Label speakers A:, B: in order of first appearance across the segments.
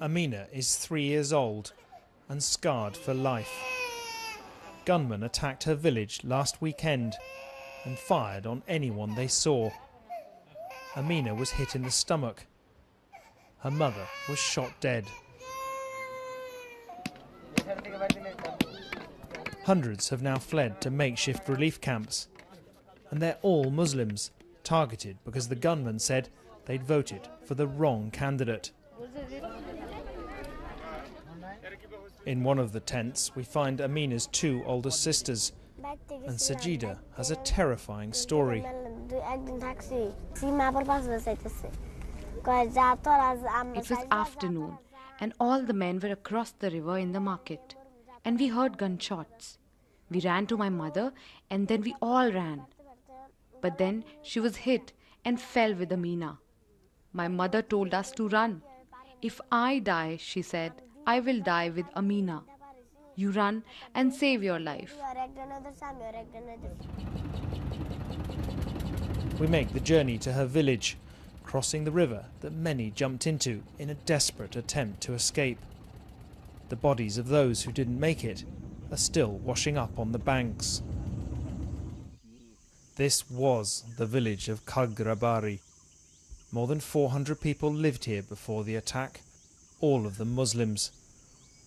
A: Amina is 3 years old and scarred for life. Gunmen attacked her village last weekend and fired on anyone they saw. Amina was hit in the stomach. Her mother was shot dead. Hundreds have now fled to makeshift relief camps, and they're all Muslims, targeted because the gunmen said they'd voted for the wrong candidate. In one of the tents, we find Amina's 2 older sisters, and Sajida has a terrifying story.
B: It was afternoon, and all the men were across the river in the market, and we heard gunshots. We ran to my mother, and then we all ran. But then she was hit and fell with Amina. My mother told us to run. If I die, she said, I will die with Amina. You run and save your life.
A: We make the journey to her village, crossing the river that many jumped into in a desperate attempt to escape. The bodies of those who didn't make it are still washing up on the banks. This was the village of Khagrabari. More than 400 people lived here before the attack, all of them Muslims.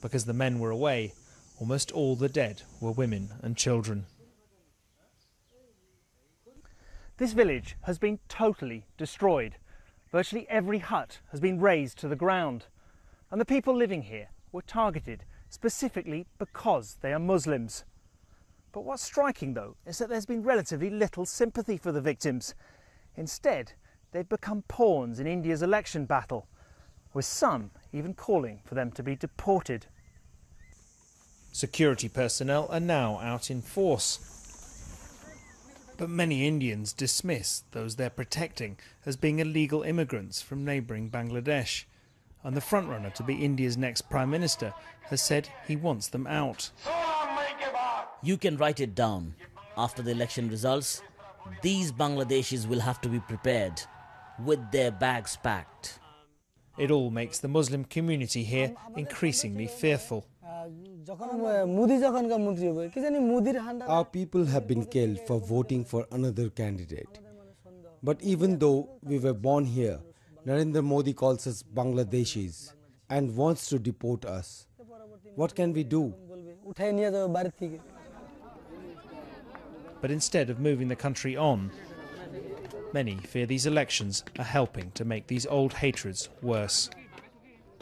A: Because the men were away, almost all the dead were women and children. This village has been totally destroyed. Virtually every hut has been razed to the ground. And the people living here were targeted specifically because they are Muslims. But what's striking, though, is that there's been relatively little sympathy for the victims. Instead, they've become pawns in India's election battle, with some even calling for them to be deported. Security personnel are now out in force. But many Indians dismiss those they're protecting as being illegal immigrants from neighbouring Bangladesh. And the frontrunner to be India's next Prime Minister has said he wants them out.
C: You can write it down. After the election results, these Bangladeshis will have to be prepared with their bags packed.
A: It all makes the Muslim community here increasingly fearful.
D: Our people have been killed for voting for another candidate. But even though we were born here, Narendra Modi calls us Bangladeshis and wants to deport us. What can we do?
A: But instead of moving the country on, many fear these elections are helping to make these old hatreds worse.